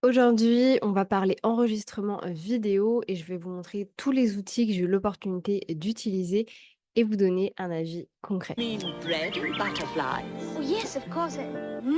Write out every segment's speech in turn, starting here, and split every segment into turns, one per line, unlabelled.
Aujourd'hui, on va parler enregistrement vidéo et je vais vous montrer tous les outils que j'ai eu l'opportunité d'utiliser et vous donner un avis concret.
Mean bread and butterflies.
Oh, yes, of course. Hmm?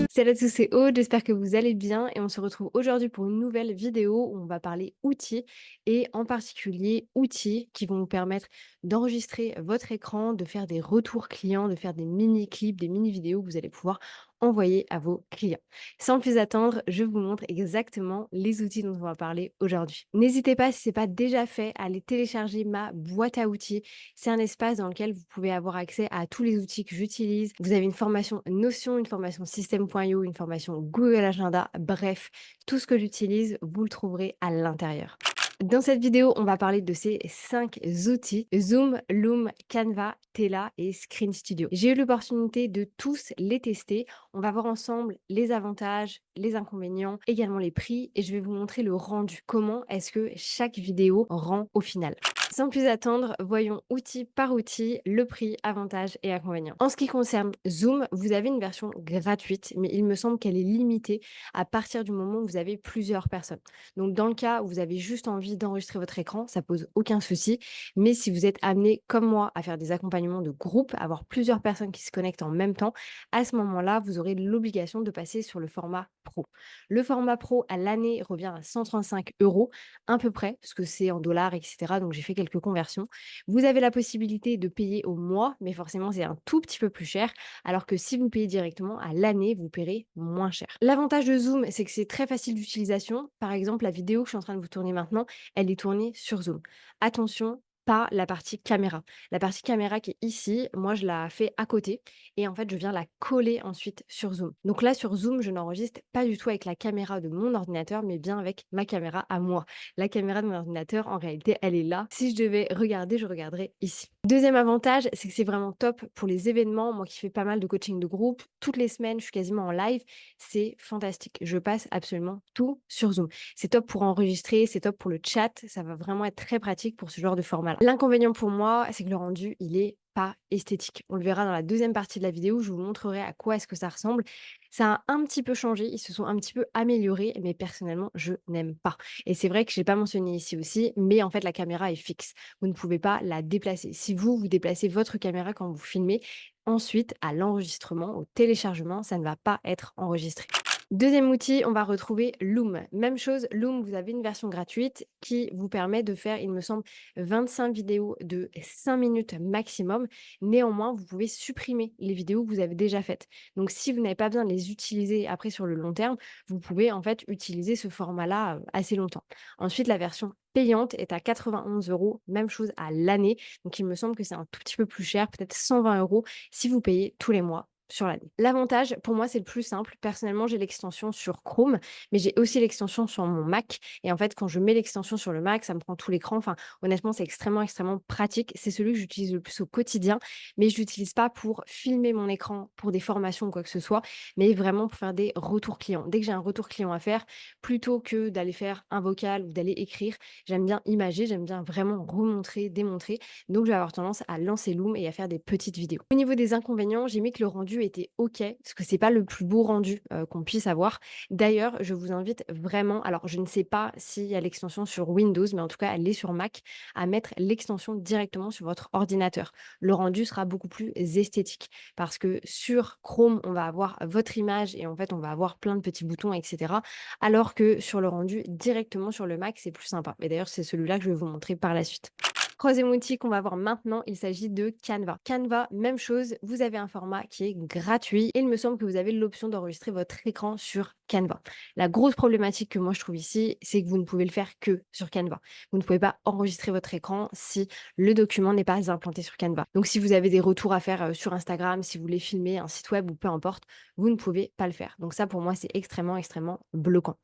Salut à tous, c'est Aude, j'espère que vous allez bien et on se retrouve aujourd'hui pour une nouvelle vidéo où on va parler outils et en particulier outils qui vont vous permettre d'enregistrer votre écran, de faire des retours clients, de faire des mini-clips, des mini-vidéos que vous allez pouvoir envoyer à vos clients. Sans plus attendre, je vous montre exactement les outils dont on va parler aujourd'hui. N'hésitez pas, si ce n'est pas déjà fait, à aller télécharger ma boîte à outils. C'est un espace dans lequel vous pouvez avoir accès à tous les outils que j'utilise. Vous avez une formation Notion, une formation System.io, une formation Google Agenda. Bref, tout ce que j'utilise, vous le trouverez à l'intérieur. Dans cette vidéo, on va parler de ces 5 outils: Zoom, Loom, Canva, Tela et Screen Studio. J'ai eu l'opportunité de tous les tester. On va voir ensemble les avantages, les inconvénients, également les prix et je vais vous montrer le rendu. Comment est-ce que chaque vidéo rend au final? Sans plus attendre, voyons outil par outil le prix, avantages et inconvénients. En ce qui concerne Zoom, vous avez une version gratuite, mais il me semble qu'elle est limitée à partir du moment où vous avez plusieurs personnes. Donc dans le cas où vous avez juste envie d'enregistrer votre écran, ça pose aucun souci. Mais si vous êtes amené, comme moi, à faire des accompagnements de groupe, à avoir plusieurs personnes qui se connectent en même temps, à ce moment-là, vous aurez l'obligation de passer sur le format pro. Le format pro à l'année revient à 135 euros à peu près, parce que c'est en dollars, etc. Donc j'ai fait quelques conversions. Vous avez la possibilité de payer au mois, mais forcément c'est un tout petit peu plus cher, alors que si vous payez directement à l'année, vous paierez moins cher. L'avantage de Zoom, c'est que c'est très facile d'utilisation. Par exemple, la vidéo que je suis en train de vous tourner maintenant, elle est tournée sur Zoom. Attention, pas la partie caméra. La partie caméra qui est ici, moi je la fais à côté et en fait je viens la coller ensuite sur Zoom. Donc là sur Zoom, je n'enregistre pas du tout avec la caméra de mon ordinateur, mais bien avec ma caméra à moi. La caméra de mon ordinateur, en réalité, elle est là. Si je devais regarder, je regarderais ici. Deuxième avantage, c'est que c'est vraiment top pour les événements. Moi qui fais pas mal de coaching de groupe, toutes les semaines, je suis quasiment en live. C'est fantastique. Je passe absolument tout sur Zoom. C'est top pour enregistrer, c'est top pour le chat. Ça va vraiment être très pratique pour ce genre de format-là. L'inconvénient pour moi, c'est que le rendu, il est pas esthétique. On le verra dans la deuxième partie de la vidéo, je vous montrerai à quoi est-ce que ça ressemble. Ça a un petit peu changé, ils se sont un petit peu améliorés, mais personnellement, je n'aime pas. Et c'est vrai que je l'ai pas mentionné ici aussi, mais en fait, la caméra est fixe. Vous ne pouvez pas la déplacer. Si vous déplacez votre caméra quand vous filmez, ensuite, à l'enregistrement, au téléchargement, ça ne va pas être enregistré. Deuxième outil, on va retrouver Loom. Même chose, Loom, vous avez une version gratuite qui vous permet de faire, il me semble, 25 vidéos de 5 minutes maximum. Néanmoins, vous pouvez supprimer les vidéos que vous avez déjà faites. Donc, si vous n'avez pas besoin de les utiliser après sur le long terme, vous pouvez en fait utiliser ce format-là assez longtemps. Ensuite, la version payante est à 91 euros, même chose à l'année. Donc, il me semble que c'est un tout petit peu plus cher, peut-être 120 euros si vous payez tous les mois sur l'année. L'avantage, pour moi, c'est le plus simple. Personnellement, j'ai l'extension sur Chrome, mais j'ai aussi l'extension sur mon Mac. Et en fait, quand je mets l'extension sur le Mac, ça me prend tout l'écran. Enfin, honnêtement, c'est extrêmement, extrêmement pratique. C'est celui que j'utilise le plus au quotidien, mais je l'utilise pas pour filmer mon écran, pour des formations ou quoi que ce soit, mais vraiment pour faire des retours clients. Dès que j'ai un retour client à faire, plutôt que d'aller faire un vocal ou d'aller écrire, j'aime bien imager, j'aime bien vraiment remontrer, démontrer. Donc, je vais avoir tendance à lancer Loom et à faire des petites vidéos. Au niveau des inconvénients, j'ai mis que le rendu était OK, parce que c'est pas le plus beau rendu qu'on puisse avoir. D'ailleurs, je vous invite vraiment, alors je ne sais pas s'il y a l'extension sur Windows, mais en tout cas, elle est sur Mac, à mettre l'extension directement sur votre ordinateur. Le rendu sera beaucoup plus esthétique parce que sur Chrome, on va avoir votre image et en fait, on va avoir plein de petits boutons, etc. Alors que sur le rendu directement sur le Mac, c'est plus sympa. Et d'ailleurs, c'est celui-là que je vais vous montrer par la suite. Troisième outil qu'on va voir maintenant, il s'agit de Canva. Canva, même chose, vous avez un format qui est gratuit et il me semble que vous avez l'option d'enregistrer votre écran sur Canva. La grosse problématique que moi je trouve ici, c'est que vous ne pouvez le faire que sur Canva. Vous ne pouvez pas enregistrer votre écran si le document n'est pas implanté sur Canva. Donc si vous avez des retours à faire sur Instagram, si vous voulez filmer un site web ou peu importe, vous ne pouvez pas le faire. Donc ça pour moi c'est extrêmement, extrêmement bloquant.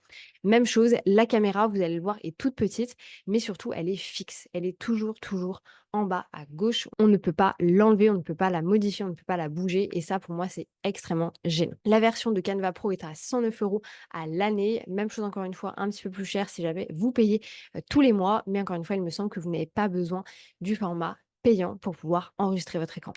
Même chose, la caméra, vous allez le voir, est toute petite, mais surtout elle est fixe. Elle est toujours en bas à gauche. On ne peut pas l'enlever, on ne peut pas la modifier, on ne peut pas la bouger et ça pour moi c'est extrêmement gênant. La version de Canva Pro est à 109 euros à l'année. Même chose encore une fois, un petit peu plus cher si jamais vous payez tous les mois, mais encore une fois, il me semble que vous n'avez pas besoin du format payant pour pouvoir enregistrer votre écran.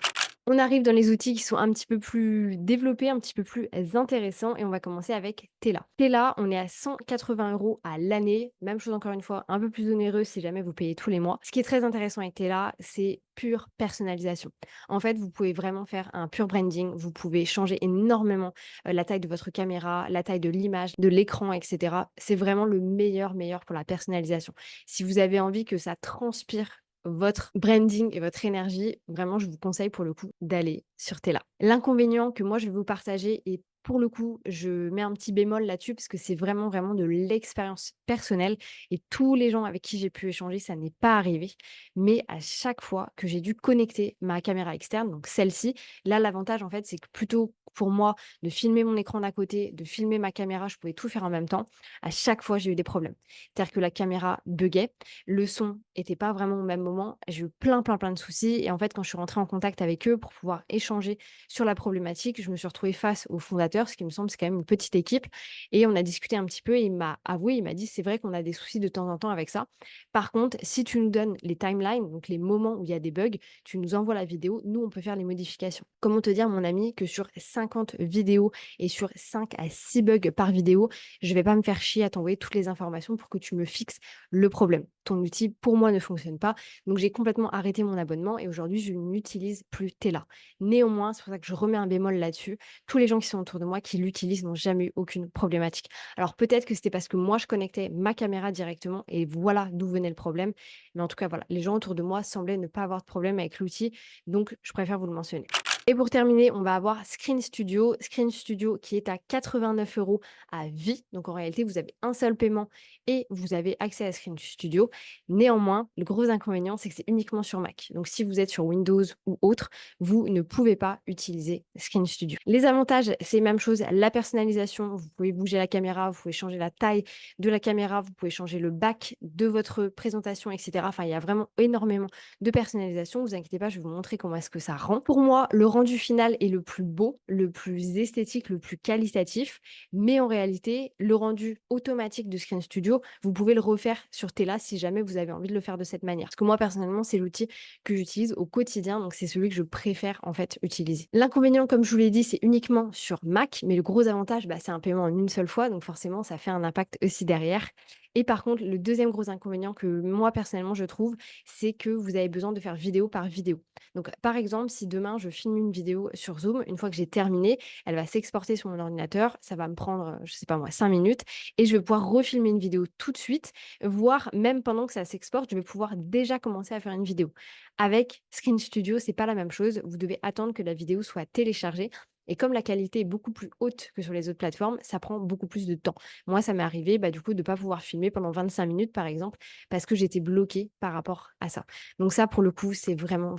On arrive dans les outils qui sont un petit peu plus développés, un petit peu plus intéressants et on va commencer avec Tela. Tela, on est à 180 € à l'année. Même chose encore une fois, un peu plus onéreux si jamais vous payez tous les mois. Ce qui est très intéressant avec Tela, c'est pure personnalisation. En fait, vous pouvez vraiment faire un pur branding. Vous pouvez changer énormément la taille de votre caméra, la taille de l'image, de l'écran, etc. C'est vraiment le meilleur pour la personnalisation. Si vous avez envie que ça transpire votre branding et votre énergie, vraiment, je vous conseille pour le coup d'aller sur Tela. L'inconvénient que moi je vais vous partager et pour le coup, je mets un petit bémol là-dessus parce que c'est vraiment de l'expérience personnelle et tous les gens avec qui j'ai pu échanger, ça n'est pas arrivé. Mais à chaque fois que j'ai dû connecter ma caméra externe, donc celle-ci, là, l'avantage en fait, c'est que plutôt pour moi de filmer mon écran d'à côté, de filmer ma caméra, je pouvais tout faire en même temps. À chaque fois, j'ai eu des problèmes. C'est-à-dire que la caméra buguait, le son était pas vraiment au même moment. J'ai eu plein de soucis et en fait, quand je suis rentrée en contact avec eux pour pouvoir échanger sur la problématique, je me suis retrouvée face au fondateur, ce qui me semble, c'est quand même une petite équipe et on a discuté un petit peu et il m'a avoué, il m'a dit: «C'est vrai qu'on a des soucis de temps en temps avec ça. Par contre, si tu nous donnes les timelines, donc les moments où il y a des bugs, tu nous envoies la vidéo, nous, on peut faire les modifications». Comment te dire, mon ami, que sur 50 vidéos et sur 5 à 6 bugs par vidéo, je vais pas me faire chier à t'envoyer toutes les informations pour que tu me fixes le problème. Ton outil, pour moi, ne fonctionne pas. Donc, j'ai complètement arrêté mon abonnement et aujourd'hui, je n'utilise plus Tela. Néanmoins, c'est pour ça que je remets un bémol là-dessus. Tous les gens qui sont autour de moi qui l'utilisent n'ont jamais eu aucune problématique. Alors, peut-être que c'était parce que moi, je connectais ma caméra directement et voilà d'où venait le problème. Mais en tout cas, voilà, les gens autour de moi semblaient ne pas avoir de problème avec l'outil. Donc, je préfère vous le mentionner. Et pour terminer, on va avoir Screen Studio. Screen Studio qui est à 89 € à vie. Donc en réalité, vous avez un seul paiement et vous avez accès à Screen Studio. Néanmoins, le gros inconvénient, c'est que c'est uniquement sur Mac. Donc si vous êtes sur Windows ou autre, vous ne pouvez pas utiliser Screen Studio. Les avantages, c'est même chose, la personnalisation. Vous pouvez bouger la caméra, vous pouvez changer la taille de la caméra, vous pouvez changer le back de votre présentation, etc. Enfin, il y a vraiment énormément de personnalisation. Vous inquiétez pas, je vais vous montrer comment est-ce que ça rend. Pour moi, le rendu final est le plus beau, le plus esthétique, le plus qualitatif. Mais en réalité, le rendu automatique de Screen Studio, vous pouvez le refaire sur Tela si jamais vous avez envie de le faire de cette manière. Parce que moi, personnellement, c'est l'outil que j'utilise au quotidien, donc c'est celui que je préfère en fait utiliser. L'inconvénient, comme je vous l'ai dit, c'est uniquement sur Mac, mais le gros avantage, bah, c'est un paiement en une seule fois, donc forcément, ça fait un impact aussi derrière. Et par contre, le deuxième gros inconvénient que moi, personnellement, je trouve, c'est que vous avez besoin de faire vidéo par vidéo. Donc, par exemple, si demain je filme une vidéo sur Zoom, une fois que j'ai terminé, elle va s'exporter sur mon ordinateur. Ça va me prendre, je sais pas moi, 5 minutes et je vais pouvoir refilmer une vidéo tout de suite, voire même pendant que ça s'exporte, je vais pouvoir déjà commencer à faire une vidéo. Avec Screen Studio, c'est pas la même chose. Vous devez attendre que la vidéo soit téléchargée. Et comme la qualité est beaucoup plus haute que sur les autres plateformes, ça prend beaucoup plus de temps. Moi, ça m'est arrivé bah, du coup de ne pas pouvoir filmer pendant 25 minutes, par exemple, parce que j'étais bloquée par rapport à ça. Donc ça, pour le coup, c'est vraiment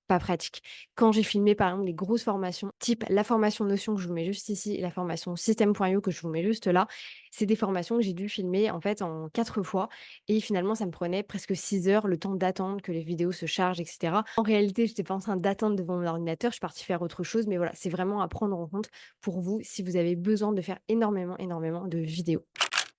pas pratique. Quand j'ai filmé, par exemple, des grosses formations, type la formation Notion que je vous mets juste ici et la formation System.io que je vous mets juste là, c'est des formations que j'ai dû filmer en fait en 4 fois et finalement ça me prenait presque 6 heures le temps d'attendre que les vidéos se chargent, etc. En réalité, j'étais pas en train d'attendre devant mon ordinateur, je suis partie faire autre chose, mais voilà, c'est vraiment à prendre en compte pour vous si vous avez besoin de faire énormément de vidéos.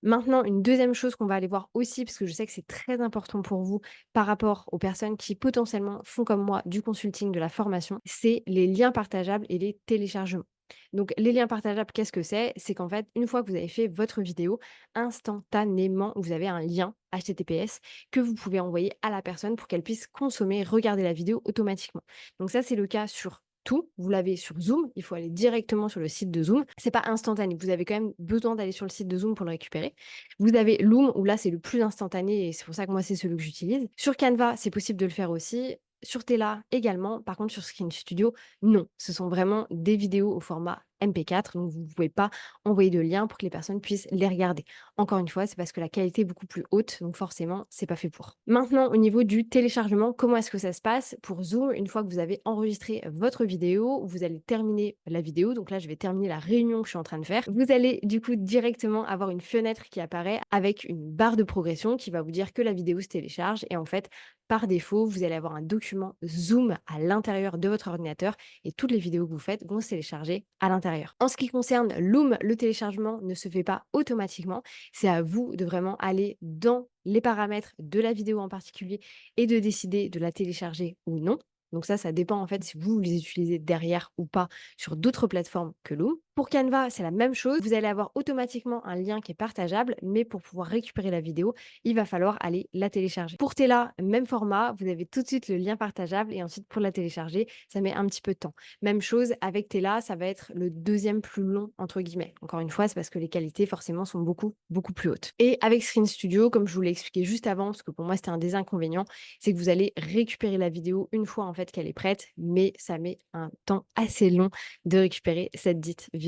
Maintenant, une deuxième chose qu'on va aller voir aussi, parce que je sais que c'est très important pour vous par rapport aux personnes qui potentiellement font comme moi du consulting, de la formation, c'est les liens partageables et les téléchargements. Donc, les liens partageables, qu'est-ce que c'est? C'est qu'en fait, une fois que vous avez fait votre vidéo, instantanément, vous avez un lien HTTPS que vous pouvez envoyer à la personne pour qu'elle puisse consommer, regarder la vidéo automatiquement. Donc ça, c'est le cas sur tout. Vous l'avez sur Zoom, il faut aller directement sur le site de Zoom. C'est pas instantané, vous avez quand même besoin d'aller sur le site de Zoom pour le récupérer. Vous avez Loom où là, c'est le plus instantané et c'est pour ça que moi, c'est celui que j'utilise. Sur Canva, c'est possible de le faire aussi. Sur Tela également. Par contre, sur Screen Studio, non. Ce sont vraiment des vidéos au format MP4, donc vous ne pouvez pas envoyer de lien pour que les personnes puissent les regarder. Encore une fois, c'est parce que la qualité est beaucoup plus haute, donc forcément, c'est pas fait pour. Maintenant, au niveau du téléchargement, comment est-ce que ça se passe? Pour Zoom, une fois que vous avez enregistré votre vidéo, vous allez terminer la vidéo. Donc là, je vais terminer la réunion que je suis en train de faire. Vous allez du coup directement avoir une fenêtre qui apparaît avec une barre de progression qui va vous dire que la vidéo se télécharge. Et en fait, par défaut, vous allez avoir un document Zoom à l'intérieur de votre ordinateur et toutes les vidéos que vous faites vont se télécharger à l'intérieur. En ce qui concerne Loom, le téléchargement ne se fait pas automatiquement. C'est à vous de vraiment aller dans les paramètres de la vidéo en particulier et de décider de la télécharger ou non. Donc ça dépend en fait si vous les utilisez derrière ou pas sur d'autres plateformes que Loom. Pour Canva, c'est la même chose. Vous allez avoir automatiquement un lien qui est partageable, mais pour pouvoir récupérer la vidéo, il va falloir aller la télécharger. Pour Tela, même format, vous avez tout de suite le lien partageable et ensuite pour la télécharger, ça met un petit peu de temps. Même chose avec Tela, ça va être le deuxième plus long entre guillemets. Encore une fois, c'est parce que les qualités forcément sont beaucoup plus hautes. Et avec Screen Studio, comme je vous l'ai expliqué juste avant, parce que pour moi c'était un des inconvénients, c'est que vous allez récupérer la vidéo une fois en fait qu'elle est prête, mais ça met un temps assez long de récupérer cette dite vidéo.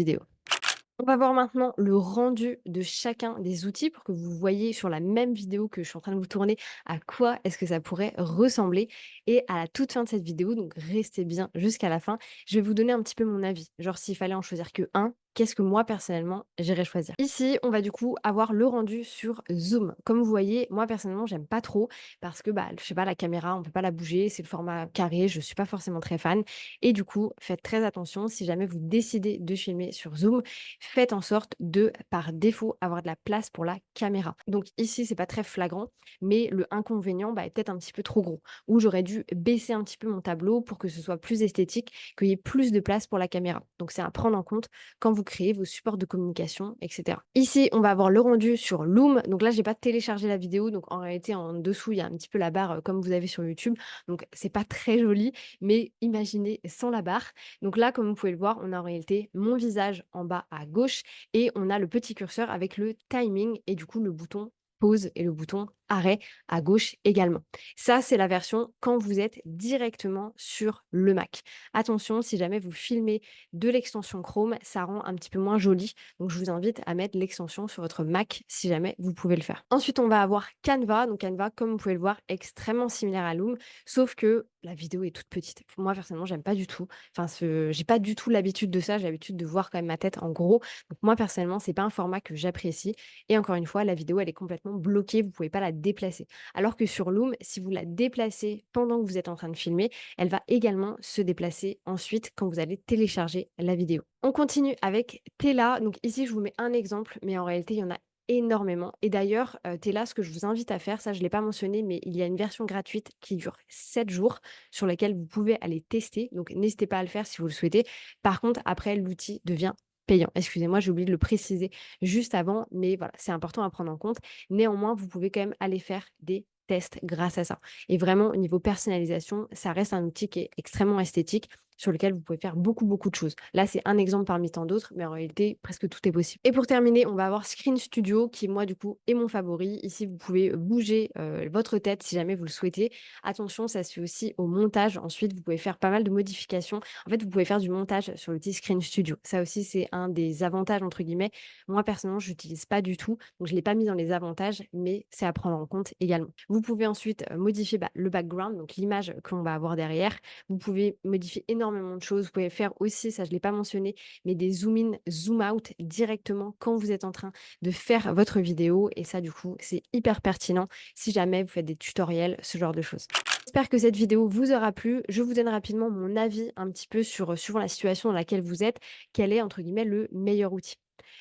On va voir maintenant le rendu de chacun des outils pour que vous voyez sur la même vidéo que je suis en train de vous tourner à quoi est-ce que ça pourrait ressembler. Et à la toute fin de cette vidéo, donc restez bien jusqu'à la fin, je vais vous donner un petit peu mon avis. Genre s'il fallait en choisir que un, qu'est-ce que moi personnellement j'irais choisir. Ici, on va du coup avoir le rendu sur Zoom. Comme vous voyez, moi personnellement, j'aime pas trop parce que bah, je sais pas, la caméra, on peut pas la bouger, c'est le format carré, je suis pas forcément très fan. Et du coup, faites très attention si jamais vous décidez de filmer sur Zoom, faites en sorte de, par défaut, avoir de la place pour la caméra. Donc ici, c'est pas très flagrant, mais le inconvénient est peut-être un petit peu trop gros, où j'aurais dû baisser un petit peu mon tableau pour que ce soit plus esthétique, qu'il y ait plus de place pour la caméra. Donc c'est à prendre en compte quand vous créez vos supports de communication, etc. Ici, on va avoir le rendu sur Loom. Donc là, j'ai pas téléchargé la vidéo, donc en réalité, en dessous, il y a un petit peu la barre comme vous avez sur YouTube. Donc c'est pas très joli, mais imaginez sans la barre. Donc là, comme vous pouvez le voir, on a en réalité mon visage en bas à gauche et on a le petit curseur avec le timing et du coup le bouton pause et le bouton arrêt à gauche également. Ça, c'est la version quand vous êtes directement sur le Mac. Attention, si jamais vous filmez de l'extension Chrome, ça rend un petit peu moins joli. Donc, je vous invite à mettre l'extension sur votre Mac si jamais vous pouvez le faire. Ensuite, on va avoir Canva. Donc, Canva, comme vous pouvez le voir, extrêmement similaire à Loom, sauf que la vidéo est toute petite. Moi, personnellement, j'aime pas du tout. Enfin, j'ai pas du tout l'habitude de ça. J'ai l'habitude de voir quand même ma tête en gros. Donc, moi, personnellement, c'est pas un format que j'apprécie. Et encore une fois, la vidéo, elle est complètement bloquée. Vous pouvez pas la déplacer. Alors que sur Loom, si vous la déplacez pendant que vous êtes en train de filmer, elle va également se déplacer ensuite quand vous allez télécharger la vidéo. On continue avec Tela. Donc ici, je vous mets un exemple, mais en réalité, il y en a énormément. Et d'ailleurs, Tela, ce que je vous invite à faire, ça je ne l'ai pas mentionné, mais il y a une version gratuite qui dure 7 jours sur laquelle vous pouvez aller tester. Donc n'hésitez pas à le faire si vous le souhaitez. Par contre, après, l'outil devient payant. Excusez-moi, j'ai oublié de le préciser juste avant, mais voilà, c'est important à prendre en compte. Néanmoins, vous pouvez quand même aller faire des tests grâce à ça. Et vraiment, au niveau personnalisation, ça reste un outil qui est extrêmement esthétique sur lequel vous pouvez faire beaucoup de choses. Là, c'est un exemple parmi tant d'autres, mais en réalité, presque tout est possible. Et pour terminer, on va avoir Screen Studio qui, moi, du coup, est mon favori. Ici, vous pouvez bouger votre tête si jamais vous le souhaitez. Attention, ça se fait aussi au montage. Ensuite, vous pouvez faire pas mal de modifications. En fait, vous pouvez faire du montage sur l'outil Screen Studio. Ça aussi, c'est un des avantages, entre guillemets. Moi, personnellement, je l'utilise pas du tout. Donc, je ne l'ai pas mis dans les avantages, mais c'est à prendre en compte également. Vous pouvez ensuite modifier le background, donc l'image que l'on va avoir derrière. Vous pouvez modifier énormément de choses. Vous pouvez faire aussi, ça je ne l'ai pas mentionné, mais des zoom in, zoom out directement quand vous êtes en train de faire votre vidéo. Et ça, du coup, c'est hyper pertinent si jamais vous faites des tutoriels, ce genre de choses. J'espère que cette vidéo vous aura plu. Je vous donne rapidement mon avis un petit peu sur, suivant la situation dans laquelle vous êtes, quel est, entre guillemets, le meilleur outil.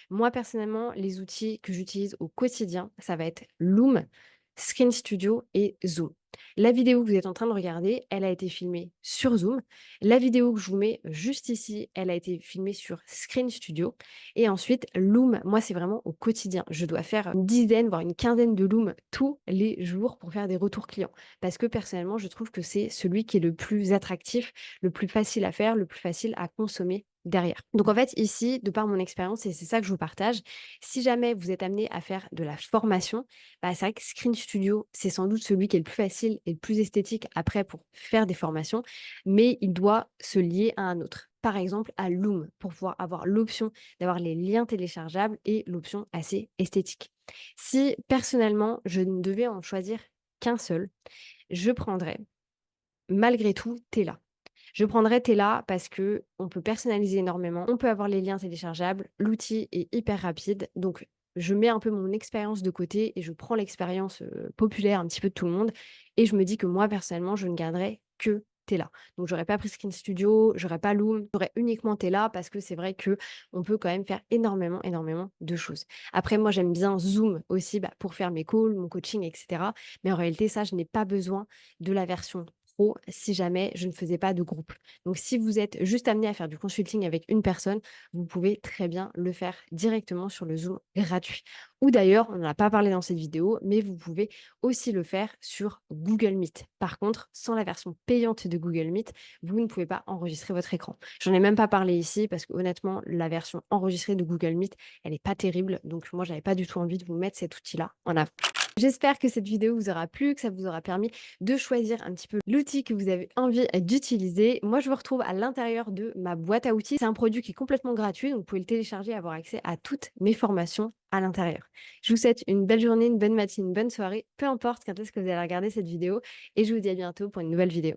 Moi, personnellement, les outils que j'utilise au quotidien, ça va être Loom, Screen Studio et Zoom. La vidéo que vous êtes en train de regarder, elle a été filmée sur Zoom. La vidéo que je vous mets juste ici, elle a été filmée sur Screen Studio. Et ensuite, Loom, moi, c'est vraiment au quotidien. Je dois faire une dizaine, voire une quinzaine de Loom tous les jours pour faire des retours clients. Parce que personnellement, je trouve que c'est celui qui est le plus attractif, le plus facile à faire, le plus facile à consommer derrière. Donc en fait, ici, de par mon expérience, et c'est ça que je vous partage, si jamais vous êtes amené à faire de la formation, c'est vrai que Screen Studio, c'est sans doute celui qui est le plus facile et le plus esthétique après pour faire des formations, mais il doit se lier à un autre. Par exemple, à Loom, pour pouvoir avoir l'option d'avoir les liens téléchargeables et l'option assez esthétique. Si personnellement, je ne devais en choisir qu'un seul, je prendrais malgré tout Tela. Je prendrais Tela parce que on peut personnaliser énormément, on peut avoir les liens téléchargeables, l'outil est hyper rapide, donc je mets un peu mon expérience de côté et je prends l'expérience, populaire un petit peu de tout le monde et je me dis que moi personnellement, je ne garderai que Tela. Donc j'aurais pas pris Screen Studio, j'aurais pas Loom, j'aurais uniquement Tela parce que c'est vrai que on peut quand même faire énormément de choses. Après moi, j'aime bien Zoom aussi, pour faire mes calls, mon coaching et cetera, mais en réalité ça, je n'ai pas besoin de la version pro si jamais je ne faisais pas de groupe. Donc si vous êtes juste amené à faire du consulting avec une personne, vous pouvez très bien le faire directement sur le Zoom gratuit. Ou d'ailleurs, on n'en a pas parlé dans cette vidéo, mais vous pouvez aussi le faire sur Google Meet. Par contre, sans la version payante de Google Meet, vous ne pouvez pas enregistrer votre écran. J'en ai même pas parlé ici parce que honnêtement, la version enregistrée de Google Meet, elle est pas terrible. Donc moi, j'avais pas du tout envie de vous mettre cet outil-là en avant. J'espère que cette vidéo vous aura plu, que ça vous aura permis de choisir un petit peu l'outil que vous avez envie d'utiliser. Moi, je vous retrouve à l'intérieur de ma boîte à outils. C'est un produit qui est complètement gratuit, donc vous pouvez le télécharger et avoir accès à toutes mes formations à l'intérieur. Je vous souhaite une belle journée, une bonne matinée, une bonne soirée, peu importe quand est-ce que vous allez regarder cette vidéo, et je vous dis à bientôt pour une nouvelle vidéo.